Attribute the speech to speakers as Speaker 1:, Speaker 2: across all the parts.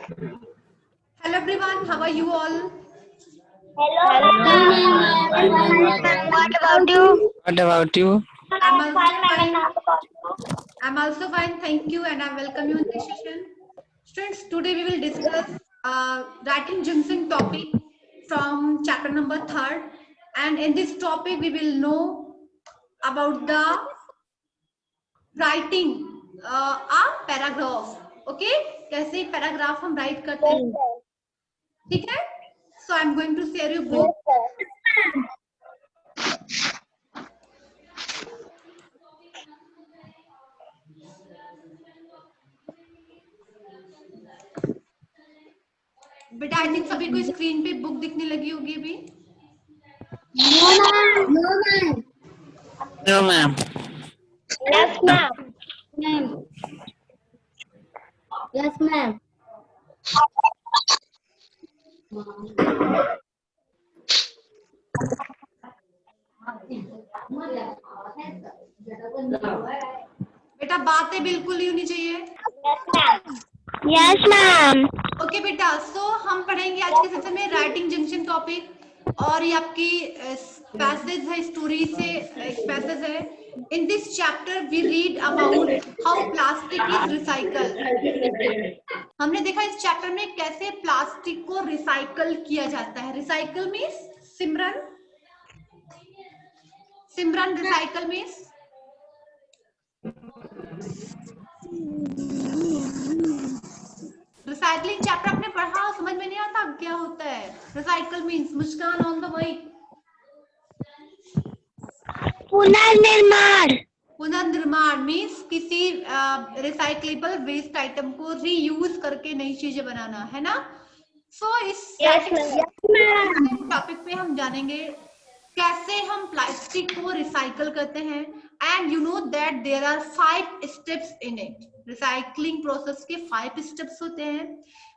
Speaker 1: Hello everyone, how are you all?
Speaker 2: Hello, ma'am.
Speaker 3: Fine, ma'am.
Speaker 2: What about you?
Speaker 3: What about you?
Speaker 1: I'm
Speaker 2: I'm
Speaker 1: also
Speaker 2: fine, ma'am.
Speaker 1: fine.
Speaker 2: And how about you?
Speaker 1: I'm also fine, thank you, and I welcome you in this session. Students, today we will discuss writing ginseng topic from chapter number 3rd, and in this topic we will know about the writing a paragraph. Okay, कैसे paragraph हम right करते हैं, ठीक है? So I'm going to share you book. बेटा I think सभी को screen पे बुक दिखने लगी होगी अभी.
Speaker 2: No, ma'am. No, ma'am.
Speaker 3: No, ma'am.
Speaker 2: Yes, ma'am. Yes, ma'am.
Speaker 1: बेटा बातें बिल्कुल ही होनी चाहिए.
Speaker 2: Yes, ma'am.
Speaker 1: ओके बेटा, सो हम पढ़ेंगे आज के सेशन में राइटिंग जंक्शन टॉपिक, और ये आपकी पैसेज है, स्टोरी से एक पैसेज है. In this chapter we read about how plastic is recycle. हमने देखा इस चैप्टर में कैसे प्लास्टिक को रिसाइकल किया जाता है. Recycle means Simran, Simran recycle means recycling chapter आपने पढ़ा, समझ में नहीं आता क्या होता है recycle means? Muskan on the mic.
Speaker 2: पुनर्निर्माण.
Speaker 1: पुनर्निर्माण मीन्स किसी रिसाइक्लेबल वेस्ट आइटम को रीयूज करके नई चीजें बनाना, है ना? सो इस टॉपिक पे हम जानेंगे कैसे हम प्लास्टिक को रिसाइकल करते हैं. And you know that there are 5 steps in it. Recycling process के 5 स्टेप्स होते हैं,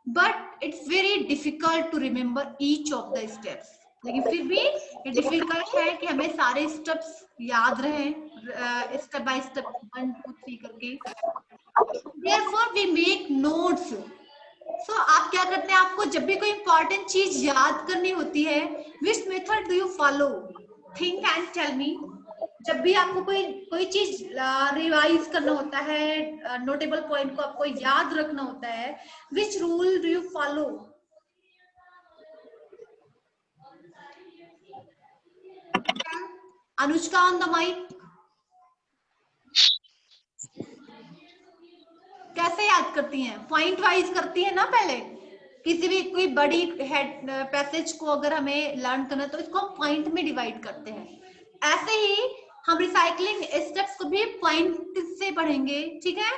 Speaker 1: but it's very difficult to remember each of the steps. लेकिन फिर भी ये डिफिकल्ट है कि हमें सारे स्टेप्स याद रहे स्टेप बाय स्टेप 1 2 3 करके. Therefore we make notes. So आप क्या करते हैं, आपको जब भी कोई इंपॉर्टेंट चीज याद करनी होती है, which method do you follow? Think and tell me. जब भी आपको कोई चीज रिवाइज करना होता है, नोटेबल पॉइंट को आपको याद रखना होता है, which rule do you follow? Anushka on the mic. कैसे याद करती हैं? पॉइंट वाइज करती है ना. पहले किसी भी कोई बड़ी हेड पैसेज को अगर हमें लर्न करना है तो इसको हम पॉइंट में डिवाइड करते हैं. ऐसे ही हम रिसाइकलिंग स्टेप्स को भी पॉइंट से पढ़ेंगे, ठीक है?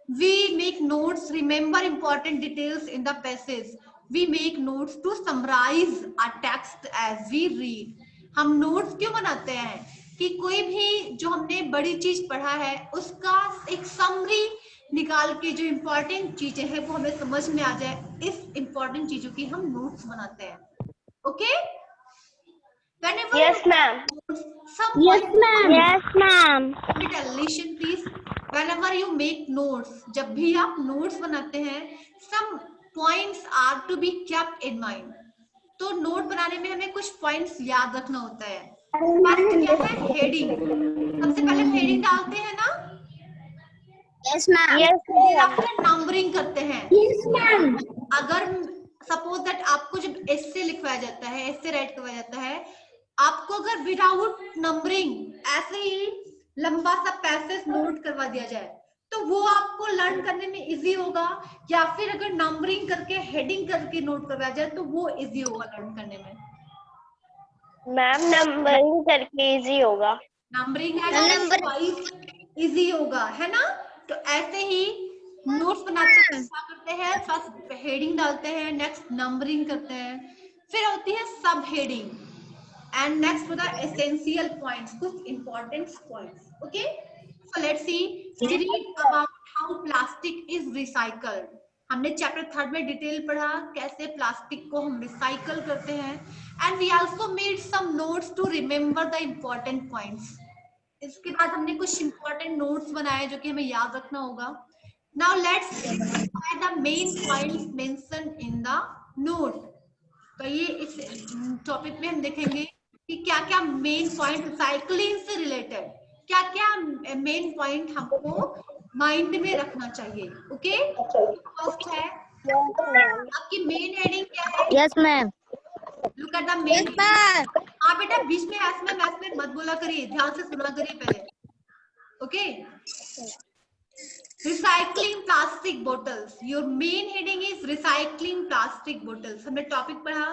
Speaker 1: We make notes, remember important details in the passage. We make notes to summarise a text as we read. हम नोट्स क्यों बनाते हैं? कि कोई भी जो हमने बड़ी चीज पढ़ा है उसका एक समरी निकाल के जो इम्पोर्टेंट चीजें हैं वो हमें समझ में आ जाए, इस इम्पोर्टेंट चीजों की हम नोट्स बनाते हैं. Okay?
Speaker 2: Yes, ma'am.
Speaker 1: Yes,
Speaker 2: ma'am. Yes, ma'am.
Speaker 1: listen please. Whenever you make notes, जब भी आप नोट्स बनाते हैं, some points are to be kept in mind. तो नोट बनाने में हमें कुछ पॉइंट्स याद रखना होता है. फर्स्ट क्या है? हेडिंग. सबसे पहले हेडिंग डालते हैं ना.
Speaker 2: Yes, ma'am. Yes, ma'am.
Speaker 1: फिर नंबरिंग करते हैं.
Speaker 2: Yes, ma'am.
Speaker 1: अगर सपोज दैट आपको जब एसे लिखवाया जाता है, एसे राइट करवाया जाता है, आपको अगर विदाउट नंबरिंग ऐसे ही लंबा सा पैसेज नोट करवा दिया जाए तो वो आपको लर्न करने में इजी होगा, या फिर अगर नंबरिंग करके हेडिंग करके नोट करवाया जाए तो वो इजी होगा लर्न करने में?
Speaker 2: मैम नंबरिंग करके इजी होगा.
Speaker 1: नंबरिंग है इजी होगा, है ना? तो ऐसे ही नोट्स बनाते हैं, क्या करते हैं? फर्स्ट हेडिंग डालते हैं, नेक्स्ट नंबरिंग करते हैं, फिर होती है सब हेडिंग, एंड नेक्स्ट होता है एसेंशियल पॉइंट्स, कुछ important points. Okay, so let's see. We read about how plastic is recycled. हमने चैप्टर 3 में डिटेल पढ़ा कैसे प्लास्टिक को हम रिसाइकल करते हैं, and we also made some notes to remember the important points. इसके बाद हमने कुछ इंपॉर्टेंट नोट्स बनाए जो कि हमें याद रखना होगा. Now let's identify the main points mentioned in the note. तो ये इस टॉपिक में हम देखेंगे कि क्या क्या मेन पॉइंट रिसाइकलिंग से रिलेटेड, क्या क्या मेन पॉइंट हमको माइंड में रखना चाहिए. ओके, फर्स्ट है आपकी मेन हेडिंग क्या है?
Speaker 2: Yes ma'am.
Speaker 1: Look at the main. हाँ बेटा, बीच में मैथ्स में मत बोला करिए, ध्यान से सुना करिए पहले. Okay, recycling plastic bottles. Your main heading is recycling plastic bottles. हमने टॉपिक पढ़ा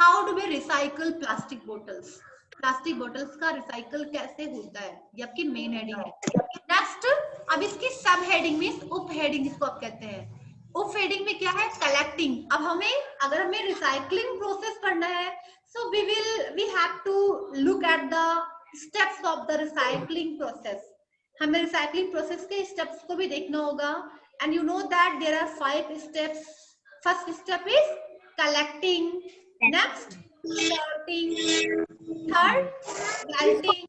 Speaker 1: how do we recycle plastic bottles. Plastic bottles का रिसाइकल कैसे होता है, ये आपकी मेन हेडिंग है. नेक्स्ट, अब इसकी सब हेडिंग में उप हेडिंग इसको आप कहते हैं. उप हेडिंग में क्या है? कलेक्टिंग. अब अगर हमें रिसाइकलिंग प्रोसेस पढ़ना है, so we have to look at the steps of the recycling process. हमें रिसाइकलिंग प्रोसेस के स्टेप्स को भी देखना होगा. And you know that there are 5 steps. First step is collecting, next sorting, third melting,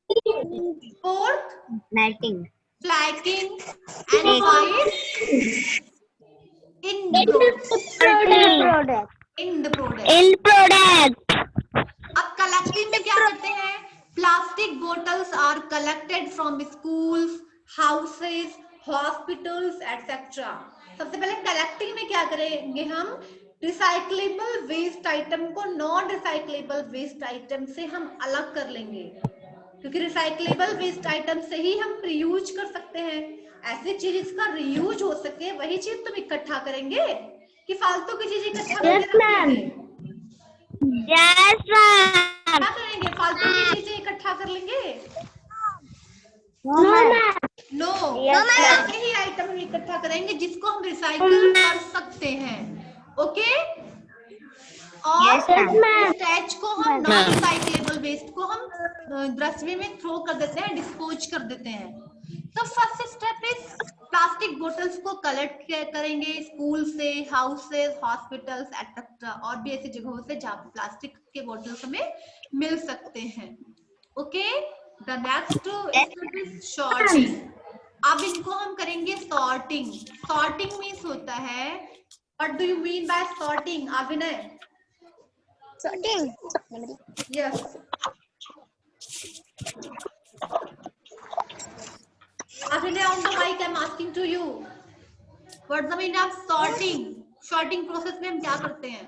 Speaker 1: fourth
Speaker 2: melting,
Speaker 1: flaking and five end the product. अब collecting में क्या करते हैं? Plastic bottles are collected from schools, houses, hospitals etcetera. सबसे पहले collecting में क्या करेंगे? हम रिसाइक्लेबल वेस्ट आइटम को नॉन रिसाइक्लेबल वेस्ट आइटम से हम अलग कर लेंगे, क्योंकि रिसाइक्लेबल वेस्ट आइटम से ही हम रीयूज कर सकते हैं. ऐसी चीज इसका रीयूज हो सके वही चीज तुम इकट्ठा करेंगे कि फालतू की चीज इकट्ठा करेंगे? क्या करेंगे? फालतू की चीजें इकट्ठा कर लेंगे? नो, ऐसे ही आइटम हम इकट्ठा करेंगे जिसको हम रिसाइकल कर सकते हैं. ओके, और स्टैच को हम नॉन रिसाइक्लेबल वेस्ट को हम डस्टबिन में थ्रो कर देते हैं, डिस्पोज कर देते हैं. तो first step is plastic bottles को कलेक्ट करेंगे स्कूल से, हाउसेस, हॉस्पिटल्स एटसेट्रा, और भी ऐसी जगहों से जहाँ प्लास्टिक के बोटल्स हमें मिल सकते हैं. Okay, the next step is sorting. अब इनको हम करेंगे सॉर्टिंग. सॉर्टिंग मीन्स होता है, what do you mean by sorting अभिनय?
Speaker 2: sorting,
Speaker 1: Yes. Abhinay, on the mic, I'm asking to you. What's the meaning of sorting? Sorting process में हम क्या करते हैं?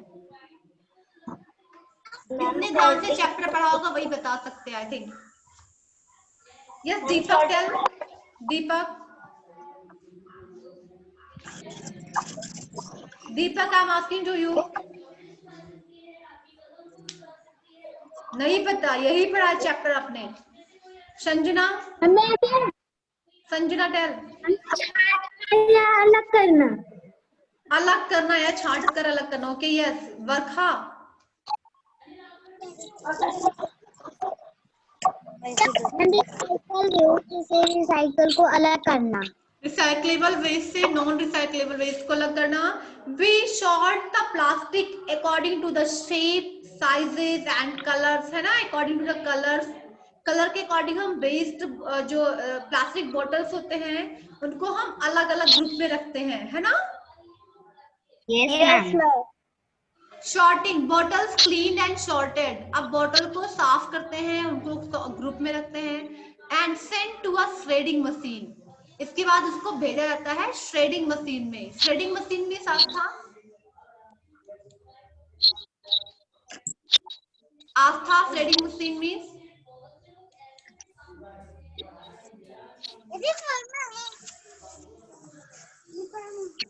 Speaker 1: जितने ध्यान से चैप्टर पढ़ा होगा वही बता सकते हैं, I think. Yes, Deepak, tell. Deepak. Deepak, I'm asking to you. नहीं पता, यही पढ़ा चैप्टर आपने. संजना, संजना टेल. अलग करना या छांट कर अलग करना. Okay, yes. वर्खा,
Speaker 2: रिसाइकल को अलग करना,
Speaker 1: रिसाइक्लेबल वेस्ट से नॉन रिसाइक्लेबल वेस्ट को अलग करना. We sort the plastic according to the shape, sizes and colours, है ना. According to the colours, colour के अकॉर्डिंग हम वेस्ट जो प्लास्टिक बॉटल्स होते हैं उनको हम अलग अलग ग्रुप में रखते हैं, है ना.
Speaker 2: Yes ma'am.
Speaker 1: Sorting, bottles clean and sorted. अब बॉटल को साफ करते हैं, उनको ग्रुप में रखते हैं. And send to a shredding machine. इसके बाद उसको भेजा जाता है श्रेडिंग मशीन में. श्रेडिंग मशीन में साफ था आस्था. श्रेडिंग मशीन मीन्स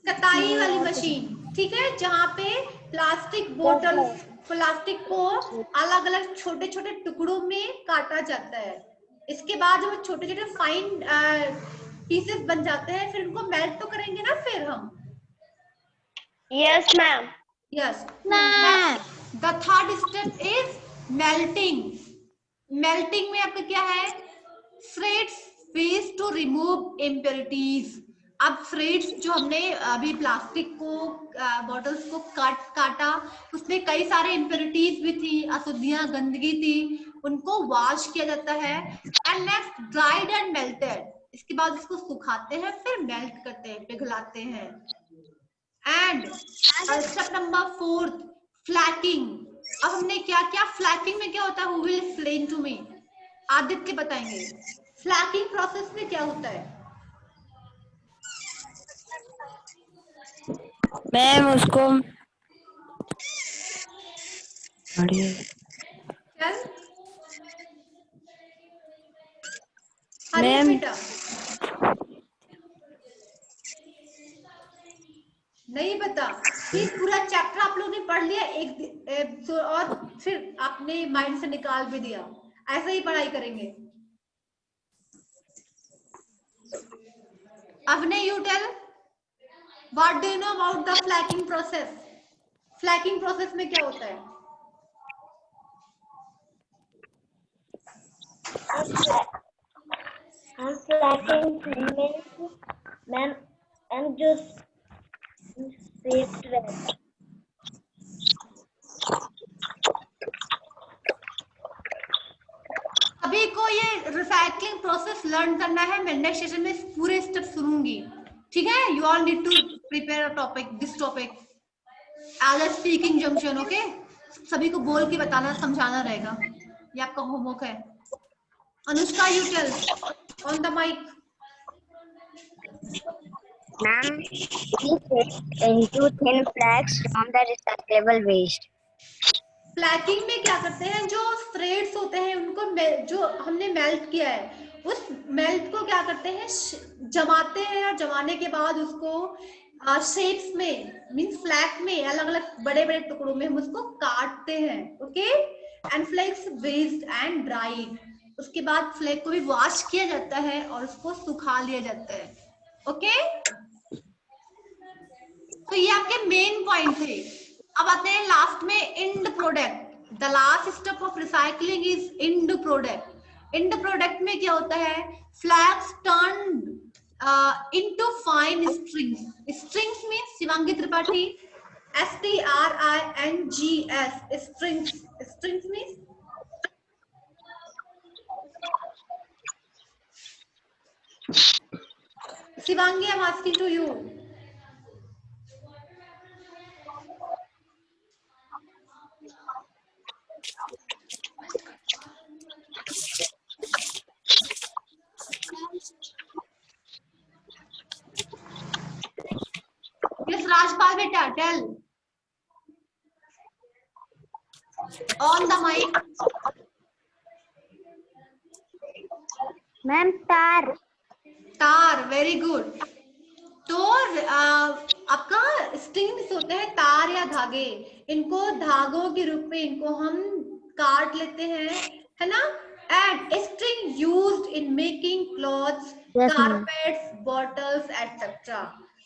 Speaker 1: कटाई वाली मशीन, ठीक है, जहाँ पे प्लास्टिक बोतल, प्लास्टिक को अलग अलग छोटे छोटे टुकड़ों में काटा जाता है. इसके बाद वो छोटे छोटे फाइन पीसेस बन जाते हैं. फिर उनको मेल्ट तो करेंगे ना फिर हम.
Speaker 2: Yes ma'am.
Speaker 1: Yes. The third step is melting. Melting में आपका क्या है? Shreds waste to remove impurities. अब श्रेड्स जो हमने अभी प्लास्टिक को बॉटल्स को काटा, उसमें कई सारे इम्प्योरिटीज भी थी, अशुद्धियां, गंदगी थी, उनको वॉश किया जाता है. And next dried and melted. इसके बाद इसको सुखाते हैं, फिर मेल्ट करते हैं, पिघलाते हैं। And step number 4 flaking. अब हमने क्या किया, फ्लैकिंग में क्या होता है, who will explain to me? Aditya बताएंगे फ्लैकिंग प्रोसेस में क्या होता है।
Speaker 3: मैम उसको
Speaker 1: चल हरीश
Speaker 3: मैम
Speaker 1: बेटा नहीं पता, ये पूरा चैप्टर आप लोगों ने पढ़ लिया तो और फिर आपने माइंड से निकाल भी दिया, ऐसे ही पढ़ाई करेंगे। Avni you tell what do you know about the flaking process? Flaking process में क्या होता है?
Speaker 2: मैम जो सेफ्ट रहता है।
Speaker 1: अभी को ये रिसाइकलिंग प्रोसेस लर्न करना है, मैं नेक्स्ट सेशन में पूरे स्टेप सुनूंगी, ठीक है? You all need to prepare a topic, this topic as a speaking junction, okay? सभी को बोल के बताना, समझाना रहेगा, ये आपका होमवर्क है। Anushka you tell on the mic.
Speaker 2: Ma'am, we take into thin flakes from the recyclable waste.
Speaker 1: फ्लैकिंग में क्या करते हैं, जो थ्रेड्स होते हैं उनको जो हमने मेल्ट किया है, उस मेल्ट को क्या करते हैं, जमाते हैं, और जमाने के बाद उसको शेप्स में, मींस फ्लैक में, अलग अलग बड़े बड़े टुकड़ों में हम उसको काटते हैं, okay? And flakes washed and dried. उसके बाद फ्लेक को भी वॉश किया जाता है और उसको सुखा लिया जाता है, ओके? तो ये आपके मेन पॉइंट थे। अब आते हैं लास्ट में end product. The last step of recycling is end product. End product में क्या होता है, flakes turned into fine strings. Strings means Shivangi Tripathi, STRINGS, strings. Strings means Shivangi, I am asking to you. Yes, Rajpal beta, tell. On the mic.
Speaker 2: Ma'am, tar.
Speaker 1: तार, very good. तो आपका strings होते हैं तार या धागे, इनको धागों के रूप में इनको हम काट लेते हैं, है ना? And string used in making clothes, carpets, bottles etcetera.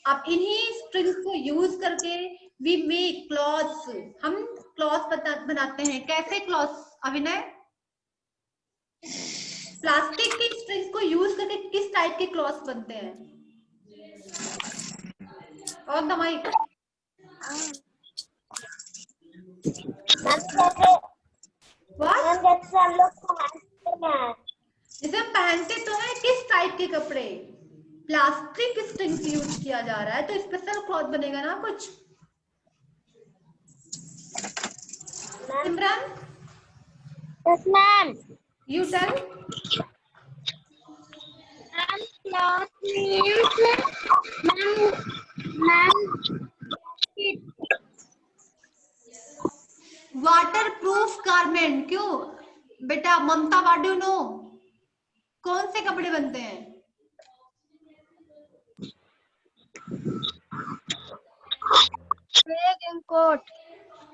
Speaker 1: अब इन्हीं स्ट्रिंग्स को यूज करके वी मेक क्लॉथ्स, हम क्लॉथ बनाते हैं। कैसे क्लॉथ्स अभिनय? प्लास्टिक की स्ट्रिंग्स को यूज करके किस टाइप के क्लॉथ्स बनते हैं? On the mic. जैसे हम पहनते तो हैं किस टाइप के कपड़े, प्लास्टिक स्ट्रिंग्स यूज किया जा रहा है, तो स्पेशल क्लॉथ बनेगा ना कुछ। Simran,
Speaker 2: Yes, ma'am.
Speaker 1: You tell.
Speaker 2: Ma'am, cloth means, ma'am,
Speaker 1: waterproof garment. क्यों बेटा ममता, व्हाट डू नो, कौन से कपड़े बनते हैं?
Speaker 2: रेनकोट।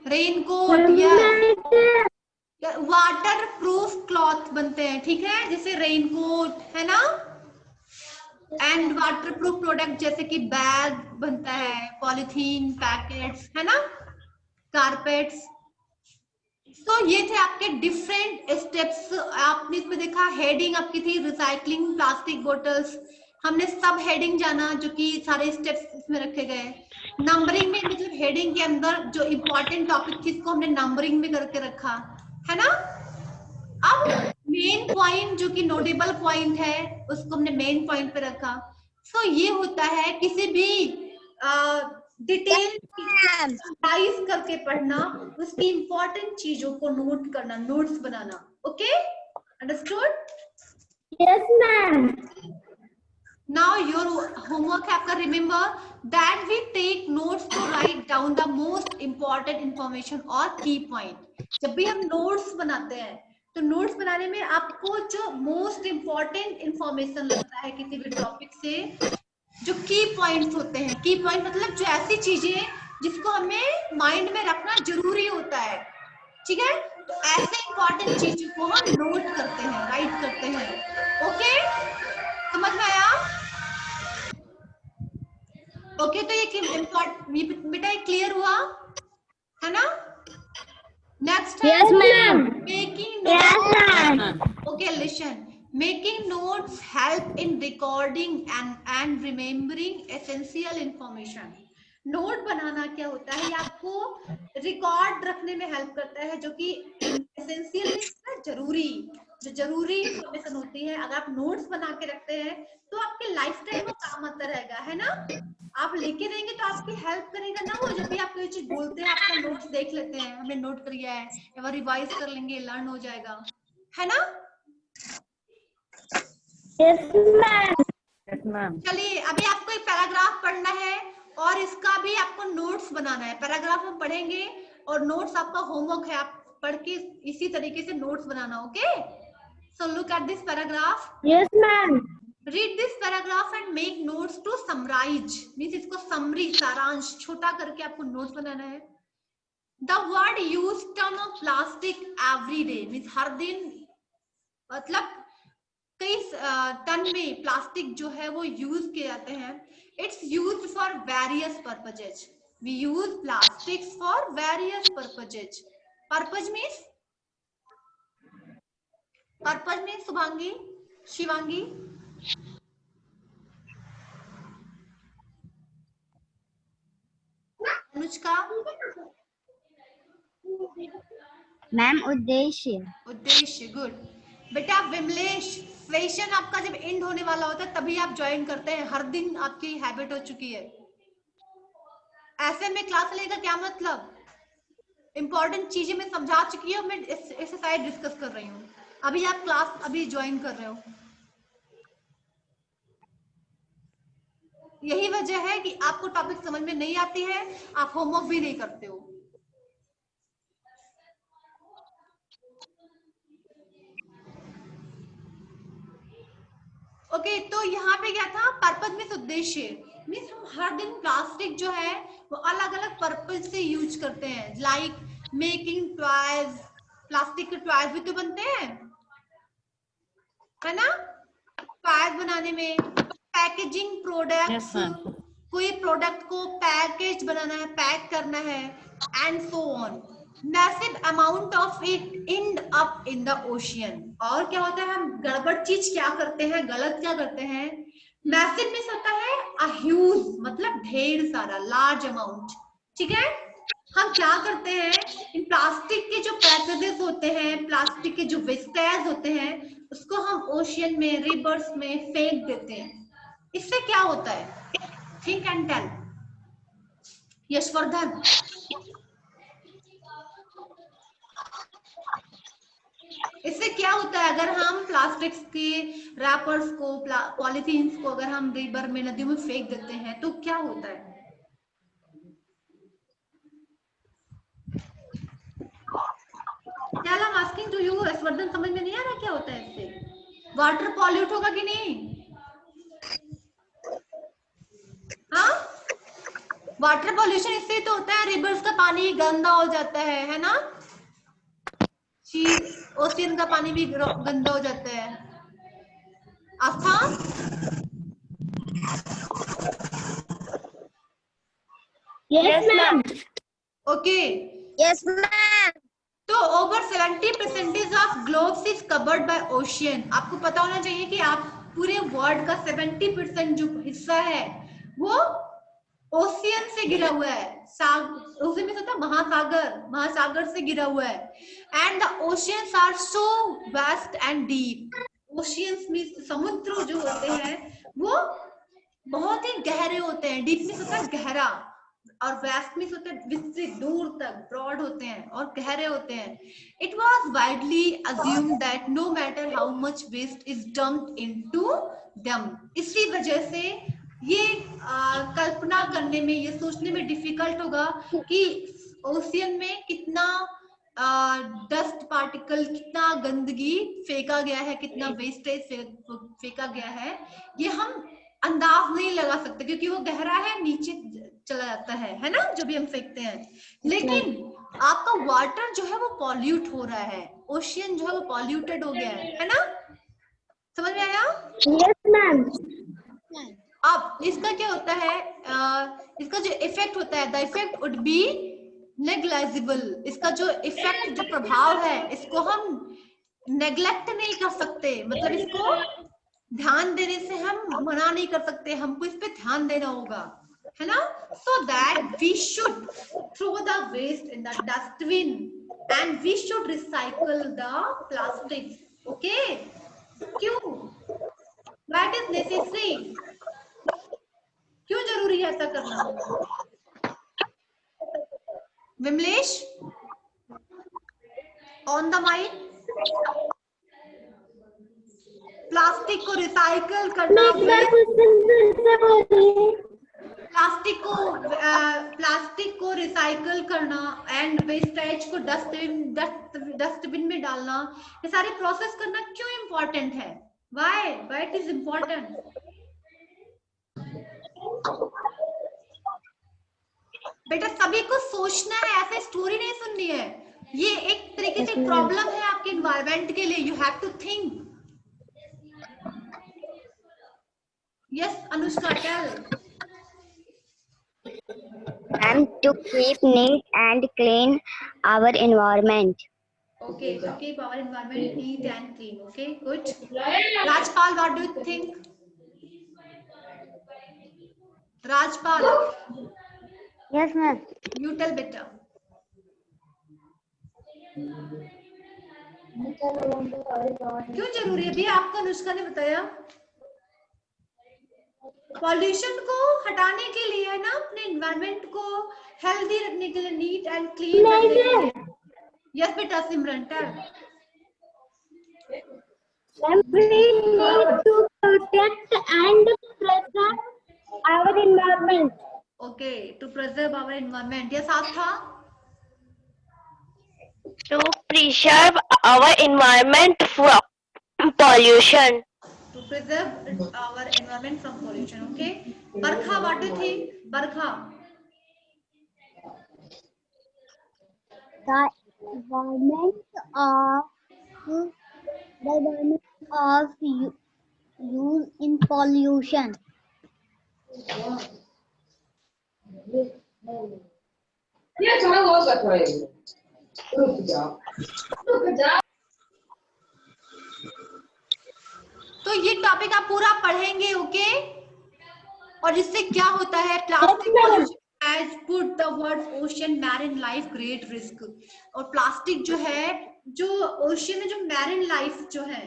Speaker 1: रेनकोट या वाटर प्रूफ क्लॉथ बनते हैं, ठीक है? जैसे रेनकोट है ना, एंड वाटर प्रूफ प्रोडक्ट जैसे कि बैग बनता है, पॉलिथीन पैकेट्स, है ना, कारपेट्स। तो ये थे आपके डिफरेंट स्टेप्स। आपने इसमें देखा हेडिंग आपकी थी रिसाइकलिंग प्लास्टिक बोटल्स, हमने सब हेडिंग जाना जो कि सारे स्टेप्स इसमें रखे गए। नंबरिंग में मतलब हेडिंग के अंदर जो इम्पोर्टेंट टॉपिक थी इसको हमने नंबरिंग में करके रखा, है ना? अब मेन पॉइंट जो कि नोटेबल पॉइंट है उसको हमने मेन पॉइंट पे रखा। सो ये होता है किसी भी डिटेल समराइज करके पढ़ना, उसकी इंपॉर्टेंट चीजों को नोट करना, नोट्स बनाना। Okay, understood?
Speaker 2: Yes, ma'am.
Speaker 1: Now your homework है आपका, remember that we take notes to write down the most important information और key point। जब भी हम notes बनाते हैं तो notes बनाने में आपको जो most important information लगता है किसी भी topic से, जो key points होते हैं, key point मतलब जो ऐसी चीजें जिसको हमें mind में रखना जरूरी होता है, ठीक है? तो ऐसे important चीजों को हम note करते हैं, write करते हैं। ओके, समझ में आया? ओके, तो ये बेटा ये क्लियर हुआ है ना? नेक्स्ट है
Speaker 2: Yes, ma'am.
Speaker 1: Making
Speaker 2: Yes,
Speaker 1: notes.
Speaker 2: ma'am.
Speaker 1: Okay, listen, making notes help in recording and remembering essential information. Note बनाना क्या होता है, ये आपको रिकॉर्ड रखने में हेल्प करता है, जो कि एसेंशियल मींस जरूरी, जो जरूरी इंफॉर्मेशन होती है। अगर आप नोट्स बना के रखते हैं तो आपके लाइफ टाइम वो काम आता रहेगा, है ना? आप लेके रहेंगे तो आपकी हेल्प करेगा ना वो। जब भी आप कोई चीज बोलते हैं, आपका नोट्स देख लेते हैं, हमने नोट कर लिया है, एक बार रिवाइज कर लेंगे, लर्न हो जाएगा, है ना?
Speaker 2: Yes, ma'am.
Speaker 3: Yes, ma'am.
Speaker 1: चलिए, अभी आपको एक पैराग्राफ पढ़ना है और इसका भी आपको नोट्स बनाना है। पैराग्राफ हम पढ़ेंगे और नोट्स आपका होमवर्क है, आप पढ़ के इसी तरीके से नोट्स बनाना। Okay, so look at this paragraph.
Speaker 2: Yes, ma'am.
Speaker 1: Read this paragraph and make notes to summarize, means इसको समरी, सारांश, छोटा करके आपको नोट्स बनाना है। The word used term of plastic every day, means हर दिन, मतलब कई टन में प्लास्टिक जो है वो यूज किए जाते हैं। It's used for various purposes. We use plastics for various purposes. Purpose means Shubhangi, Shivangi, Anushka,
Speaker 2: ma'am उद्देश्य।
Speaker 1: उद्देश्य, गुड। बेटा विमलेश, सेशन आपका जब एंड होने वाला होता है तभी आप ज्वाइन करते हैं, हर दिन आपकी हैबिट हो चुकी है। ऐसे में क्लास लेगा क्या मतलब? इंपॉर्टेंट चीजें मैं समझा चुकी हूँ, मैं इस साइड डिस्कस कर रही हूँ। अभी आप क्लास अभी ज्वाइन कर रहे हो, यही वजह है कि आपको टॉपिक समझ में नहीं आती है, आप होमवर्क भी नहीं करते हो। ओके, तो यहाँ पे क्या था, पर्पज मीन्स उद्देश्य, मीन्स हम हर दिन प्लास्टिक जो है वो अलग अलग पर्पज से यूज करते हैं। लाइक मेकिंग टॉयज, प्लास्टिक के टॉयज भी तो बनते हैं, है ना? टॉयज बनाने में, पैकेजिंग प्रोडक्ट,
Speaker 3: Yes, ma'am.
Speaker 1: कोई प्रोडक्ट को पैकेज बनाना है, पैक करना है, and so on. Massive amount of it and up in the ocean. और क्या होता है, हम गड़बड़ चीज क्या करते हैं, गलत क्या करते हैं? मैसिव मींस होता है अ ह्यूज, मतलब ढेर सारा, लार्ज अमाउंट, ठीक है? हम क्या करते हैं, इन प्लास्टिक के जो पैकेजेस होते हैं, प्लास्टिक के जो वेस्टेज होते हैं, उसको हम ओशियन में, रिवर्स में फेंक देते हैं। इससे क्या होता है, थिंक एंड टेल। यशवर्धन, इससे क्या होता है, अगर हम प्लास्टिक्स के रैपर्स को, पॉलीथीन्स को अगर हम रिवर में, नदियों में फेंक देते हैं तो क्या होता है? क्या I'm asking to you, Yashvardhan, समझ में नहीं आ रहा क्या होता है इससे? वाटर पॉल्यूट होगा कि नहीं? हाँ, वाटर पॉल्यूशन इससे तो होता है, रिवर्स का पानी गंदा हो जाता है ना? ओशियन का पानी भी गंदा हो जाता है। Astha,
Speaker 2: Yes, ma'am.
Speaker 1: Okay.
Speaker 2: Yes, ma'am.
Speaker 1: तो over 70% of globes is covered by ocean. आपको पता होना चाहिए कि आप पूरे वर्ल्ड का 70% जो हिस्सा है वो ओशियन से घिरा हुआ है, ओशियन में होता है महासागर, महासागर से घिरा हुआ है। And the oceans are so vast and deep. Oceans में समुद्र जो होते हैं वो बहुत ही गहरे होते हैं। डीप में होता है गहरा, और वास्ट में होता है विस्तृत, दूर तक, ब्रॉड होते हैं और गहरे होते हैं। It was widely assumed that no matter how much waste is dumped into them. इसी वजह से ये कल्पना करने में, ये सोचने में डिफिकल्ट होगा कि ओशियन में कितना डस्ट पार्टिकल, कितना गंदगी फेंका गया है, कितना वेस्टेज फेंका गया है, ये हम अंदाज नहीं लगा सकते क्योंकि वो गहरा है, नीचे चला जाता है ना, जो भी हम फेंकते हैं। लेकिन आपका वाटर जो है वो पॉल्यूट हो रहा है, ओशियन जो है वो पॉल्यूटेड हो गया है ना? समझ में आया?
Speaker 2: Yes ma'am.
Speaker 1: अब इसका क्या होता है, इसका जो इफेक्ट होता है, the effect would be negligible. इसका जो इफेक्ट, जो प्रभाव है, इसको हम नेग्लेक्ट नहीं कर सकते, मतलब इसको ध्यान देने से हम मना नहीं कर सकते, हमको इस पे ध्यान देना होगा, है ना? So that we should throw the waste in the dustbin and we should recycle the plastic. Okay, क्यों? That is necessary. क्यों जरूरी है ऐसा करना? Vimlesh on the mic. Plastic को रिसाइकल करना, प्लास्टिक को रिसाइकल करना एंड वेस्टेज को डस्टबिन में डालना, ये सारी प्रोसेस करना क्यों इम्पोर्टेंट है? Why it is important? बेटा सभी को सोचना है, ऐसे स्टोरी नहीं सुननी है। ये एक तरीके से प्रॉब्लम है आपके एनवायरनमेंट के लिए। You have to think. Yes Anushka, tell.
Speaker 2: And to keep neat and clean our environment.
Speaker 1: Okay, to keep our environment neat and clean. Okay, good. Rajpal, what do you think? Rajpal,
Speaker 2: Yes ma'am.
Speaker 1: you tell better. क्यों जरूरी है भैया? आपको अनुष्का ने बताया pollution को हटाने के लिए, है ना, अपने एनवायरनमेंट को हेल्दी रखने के लिए, नीट एंड क्लीन रखने के लिए। यस बेटा Simran, tell.
Speaker 2: We need to protect and preserve our environment.
Speaker 1: Okay, to preserve our environment. Yes Astha.
Speaker 4: To preserve our environment from pollution.
Speaker 1: To preserve our environment from pollution. Okay, Barkha, what do you think? Barkha.
Speaker 2: The environment of use in pollution.
Speaker 1: तो ये topic आप पूरा पढ़ेंगे, okay? और इससे क्या होता है, plastic pollution has put the word ocean marine life great risk। और प्लास्टिक जो है, जो ओशियन में जो मैरिन लाइफ जो है,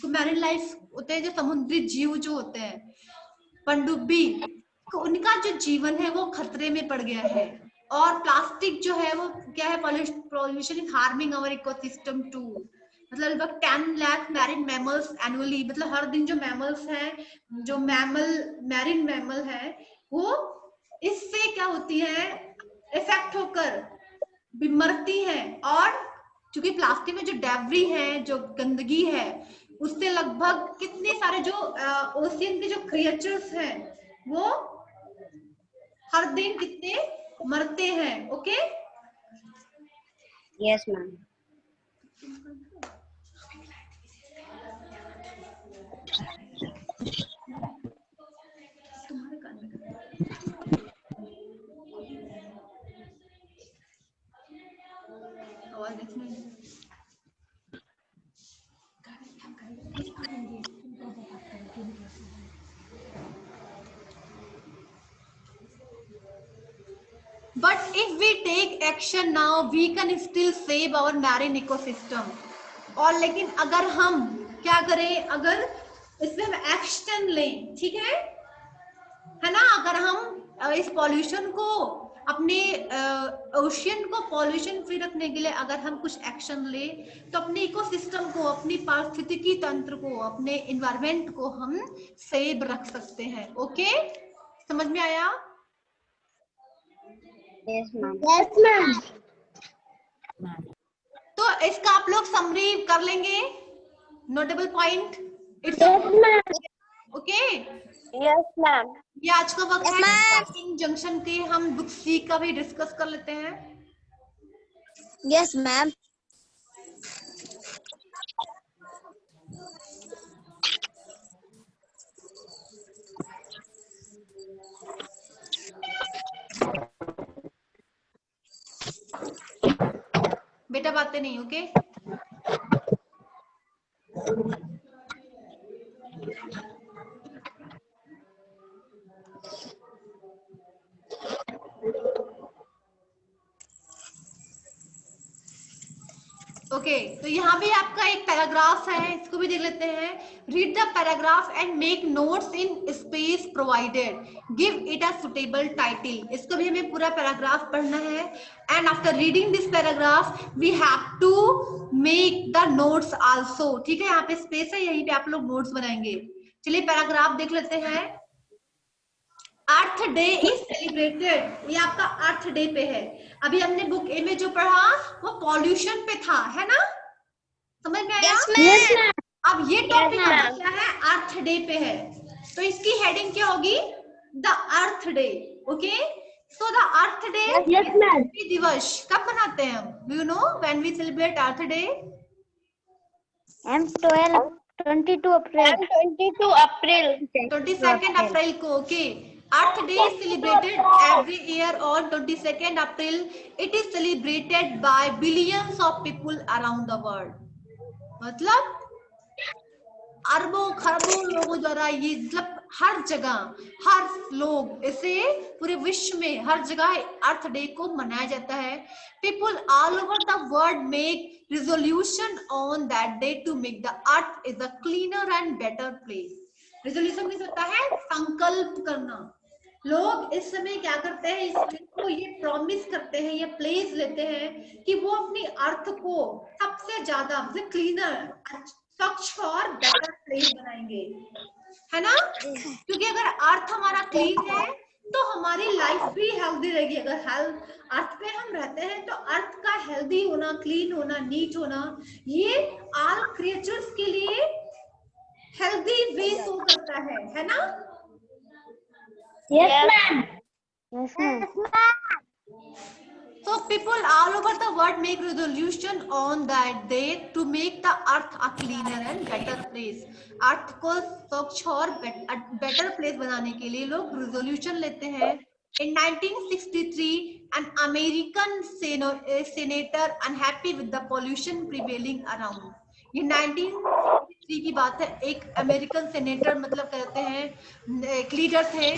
Speaker 1: मैरिन लाइफ होते हैं जो समुद्री जीव जो होते हैं, पनडुब्बी, उनका जो जीवन है वो खतरे में पड़ गया है। और प्लास्टिक जो है वो क्या है, pollution is harming our ecosystem too. मतलब लगभग 10 लाख मैरिन मैमल्स एनुअली, मतलब हर दिन जो मैमल्स हैं, जो मैरिन मैमल है, वो इससे क्या होती है, इफेक्ट होकर मरती है। और क्योंकि प्लास्टिक में जो डेब्री है, जो गंदगी है, उससे लगभग कितने सारे जो ओशियन के जो क्रिएचर्स हैं वो हर दिन कितने मरते हैं। Okay,
Speaker 2: Yes ma'am.
Speaker 1: तुम्हारे कान में आवाज नहीं सुनाई। Action now we can still save our marine ecosystem. और लेकिन अगर हम क्या करें, अगर इसमें हम एक्शन लें, ठीक है ना, अगर हम इस पॉल्यूशन को, अपने ओशियन को पॉल्यूशन फ्री रखने के लिए अगर हम कुछ एक्शन ले, तो अपने इकोसिस्टम को, अपनी पारिस्थितिकी तंत्र को, अपने इन्वायरमेंट को हम सेव रख सकते हैं। ओके, समझ में आया?
Speaker 2: Yes, ma'am.
Speaker 5: Yes, ma'am.
Speaker 1: तो इसका आप लोग समरी कर लेंगे, notable point. It's
Speaker 5: Yes, ma'am.
Speaker 1: Okay.
Speaker 4: Yes, ma'am.
Speaker 1: ये आज का वक्त
Speaker 2: Yes,
Speaker 1: है
Speaker 2: ma'am.
Speaker 1: स्टार्टिंग जंक्शन के, हम बुक सी का भी डिस्कस कर लेते हैं।
Speaker 2: Yes, ma'am.
Speaker 1: बेटा बातें नहीं, ओके? ओके, तो यहाँ भी आपका एक पैराग्राफ है, इसको भी देख लेते हैं। Read the paragraph and make notes in space provided, give it a suitable title. इसको भी हमें पूरा पैराग्राफ पढ़ना है। And after reading this paragraph we have to make the notes also. ठीक है, यहाँ पे स्पेस है, यहीं पे आप लोग नोट्स बनाएंगे। चलिए पैराग्राफ देख लेते हैं। अर्थ डे इज सेलिब्रेटेड, ये आपका अर्थ डे पे है। अभी हमने बुक ए में जो पढ़ा वो पॉल्यूशन पे था, है ना? समझ में आया?
Speaker 2: Yes, ma'am.
Speaker 1: अब ये टॉपिक
Speaker 4: Yes, ma'am.
Speaker 1: क्या है, अर्थ डे पे है, तो इसकी हेडिंग क्या होगी, the earth day. Okay, so the earth day
Speaker 5: Yes, ma'am.
Speaker 1: दिवस कब मनाते हैं हम? Do you know when we celebrate earth day?
Speaker 2: I'm 22 April.
Speaker 4: And 22 April.
Speaker 1: 22nd April को। Okay, earth day is celebrated every year on 22nd April. It is celebrated by billions of people around the world. मतलब अरबों खरबों लोगों द्वारा ये, मतलब हर जगह, हर लोग इसे पूरे विश्व में हर जगह अर्थ डे को मनाया जाता है। People all over the world make resolution on that day to make the earth is a cleaner and better place. Resolution means होता है संकल्प करना। लोग इस समय क्या करते हैं, इसको ये प्रॉमिस करते हैं, ये प्लेस लेते हैं कि वो अपनी अर्थ को सबसे ज्यादा क्लीनर, स्वच्छ और बेटर प्लेस बनाएंगे, है ना? क्योंकि अगर अर्थ हमारा क्लीन है तो हमारी लाइफ भी हेल्दी रहेगी। अगर अर्थ पे हम रहते हैं तो अर्थ का हेल्दी होना, क्लीन होना, नीट होना, ये ऑल क्रिएचर्स के लिए हेल्दी वे शो करता है ना?
Speaker 5: Yes, ma'am.
Speaker 2: Yes, ma'am.
Speaker 1: So people all over the world make resolution on that day to make the earth a cleaner and better place. अर्थ को स्वच्छ और बेटर प्लेस बनाने के लिए लोग रिजोल्यूशन लेते हैं। In 1963, an American senator unhappy with the pollution prevailing around. ये 1963 की बात है। एक अमेरिकन सेनेटर, मतलब कहते हैं एक लीडर थे,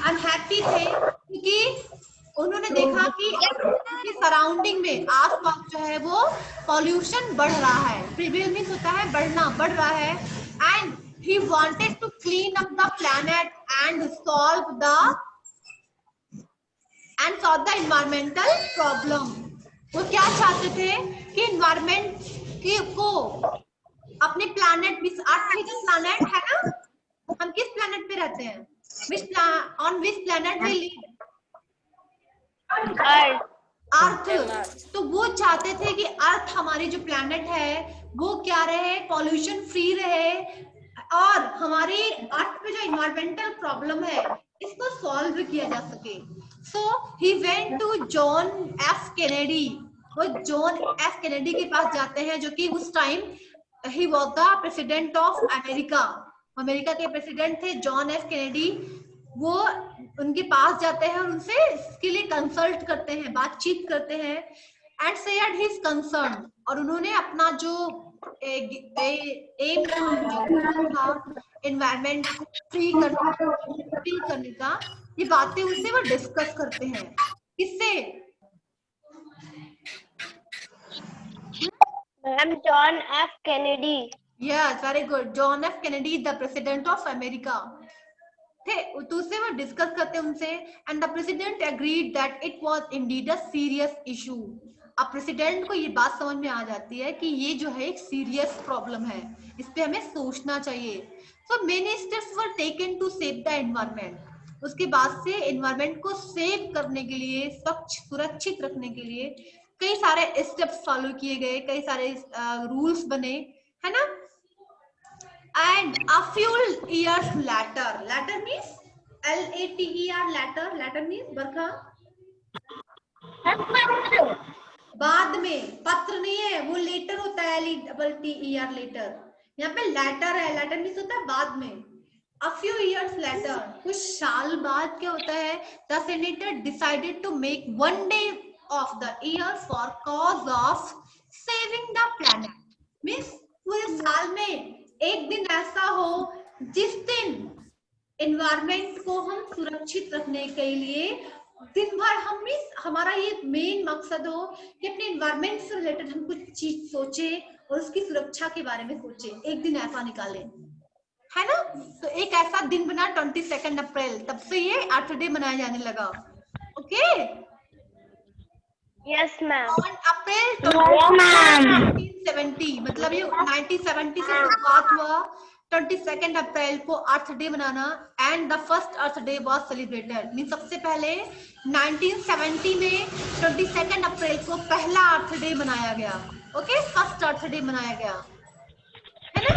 Speaker 1: अनहैप्पी थे क्योंकि उन्होंने देखा कि सराउंडिंग में आसपास जो है वो पॉल्यूशन बढ़ रहा है। प्रिवेल मीन्स होता है बढ़ना, बढ़ रहा है। And he wanted to clean up the planet and solve the environmental problem. वो क्या चाहते थे कि एनवायरमेंट को अपने प्लैनेट, अर्थ का प्लैनेट है ना, हम किस प्लैनेट पे रहते हैं, on which planet we live? Earth. तो वो चाहते थे कि अर्थ हमारी जो प्लैनेट है वो क्या रहे, पॉल्यूशन फ्री रहे, और हमारी अर्थ पे जो इन्वायरमेंटल प्रॉब्लम है इसको सॉल्व किया जा सके। So he went to John F Kennedy. वो जॉन एफ कैनेडी के पास जाते हैं, जो कि उस time he was the president of America. America के प्रेसिडेंट थे जॉन एफ कैनेडी। वो उनके पास जाते हैं और उनसे इसके लिए कंसल्ट करते हैं, बातचीत करते हैं, एंड शेयर्ड हिज कंसर्न। और उन्होंने अपना जो एम था एनवायरमेंट को फ्री करने का, ये बातें उनसे वो डिस्कस करते हैं। किससे?
Speaker 4: Ma'am, John F. Kennedy.
Speaker 1: Yes, very good. John F. Kennedy, the president of America. थे तो उससे वो डिस्कस करते हैं उनसे, and the president agreed that it was indeed a serious issue. अब प्रेसिडेंट को ये बात समझ में आ जाती है कि ये जो है एक सीरियस प्रॉब्लम है, इस पे हमें सोचना चाहिए. So many steps were taken to save the environment. उसके बाद से एनवायरनमेंट को सेव करने के लिए, स्वच्छ सुरक्षित रखने के लिए कई सारे स्टेप्स फॉलो किए गए, कई सारे रूल्स बने, है ना. And a few years later, later means later, later means बरखा, बाद में, पत्र नहीं है वो, लेटर होता है, LETTER लेटर. यहाँ पे लेटर है, लेटर मीन्स होता है बाद में. A few years later, कुछ साल बाद क्या होता है, the senator decided to make one day of the year for cause of saving the planet. Means पूरे साल में एक दिन ऐसा हो जिस दिन एनवायरमेंट को हम सुरक्षित रखने के लिए दिन भर हम हमारा ये मेन मकसद हो कि अपने एनवायरमेंट से रिलेटेड हम कुछ चीज सोचे और उसकी सुरक्षा के बारे में सोचे. एक दिन ऐसा निकालें, है ना. तो एक ऐसा दिन बना 22 अप्रैल, तब से ये अर्थ डे मनाया जाने लगा. Okay.
Speaker 4: Yes, ma'am.
Speaker 1: On April 1970, मतलब ये 1970 से शुरुआत हुआ 22 अप्रैल को अर्थ डे मनाना, and the first earth day was celebrated. Mean सबसे पहले 1970 में 22 अप्रैल को पहला अर्थ डे मनाया गया. ओके, फर्स्ट अर्थ डे मनाया गया, है ना.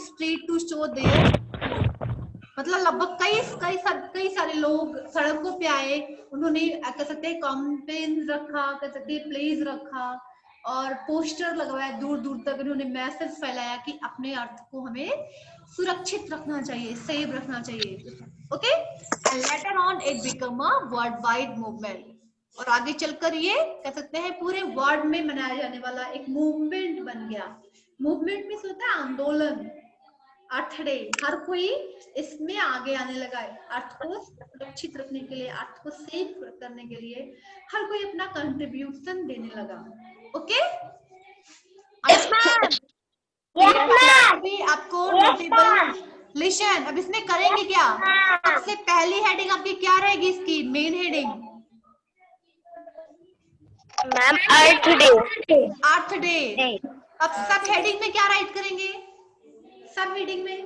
Speaker 1: स्ट्रीट टू शो देयर, मतलब लगभग कई सारे लोग सड़कों पे आए, उन्होंने कह सकते हैं कैंपेन रखा, कह सकते हैं प्लेज रखा और पोस्टर लगवाया, दूर दूर तक उन्होंने मैसेज फैलाया कि अपने अर्थ को हमें सुरक्षित रखना चाहिए, सेव रखना चाहिए. Okay. And later on it become a world wide movement. और आगे चलकर ये कह सकते हैं पूरे वर्ल्ड में मनाया जाने वाला एक मूवमेंट बन गया. मूवमेंट मीन्स होता है आंदोलन. अर्थ डे, हर कोई इसमें आगे आने लगा है. अर्थ को सुरक्षित रखने के लिए, अर्थ को सेव करने के लिए हर कोई अपना कंट्रीब्यूशन देने लगा. Okay.
Speaker 5: Yes, ma'am. Yes, ma'am.
Speaker 1: अभी आपको नोटेबल लिसन, अब इसमें करेंगे क्या, सबसे पहली हेडिंग आपकी क्या रहेगी, इसकी main heading
Speaker 4: Ma'am, Earth Day.
Speaker 1: अर्थ डे. अब सब हेडिंग में क्या राइट करेंगे, सब हेडिंग में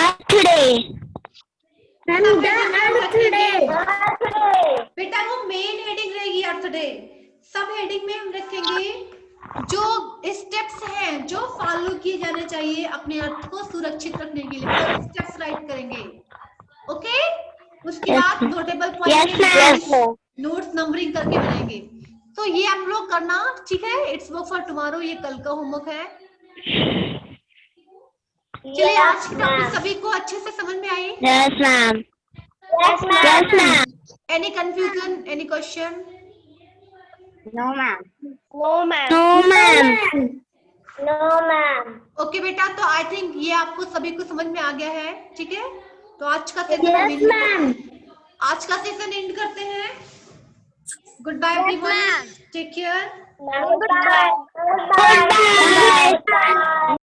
Speaker 2: Earth Day.
Speaker 1: बेटा वो मेन हेडिंग रहेगी अर्थ डे. सब हेडिंग में हम रखेंगे जो स्टेप्स हैं जो फॉलो किए जाने चाहिए अपने अर्थ को सुरक्षित रखने के लिए, वो स्टेप्स राइट करेंगे. ओके. उसके बाद नोटेबल पॉइंट, नोट्स नंबरिंग करके बनाएंगे. तो ये आप लोग करना, ठीक है. इट्स वर्क फॉर टुमारो, ये कल का होमवर्क है. चलिए, आज की टॉपिक सभी को अच्छे से समझ में आई?
Speaker 2: Yes, ma'am.
Speaker 5: Yes, ma'am.
Speaker 2: Yes, ma'am.
Speaker 1: Any confusion, any question?
Speaker 2: No, ma'am.
Speaker 4: No, ma'am.
Speaker 2: No, ma'am.
Speaker 5: No, ma'am.
Speaker 1: Okay बेटा, तो आई थिंक ये आपको सभी को समझ में आ गया है, ठीक है. तो आज का
Speaker 5: Yes, ma'am.
Speaker 1: आज का सेशन एंड करते हैं. Goodbye everyone, take care.
Speaker 4: Ma'am, goodbye.
Speaker 5: Goodbye.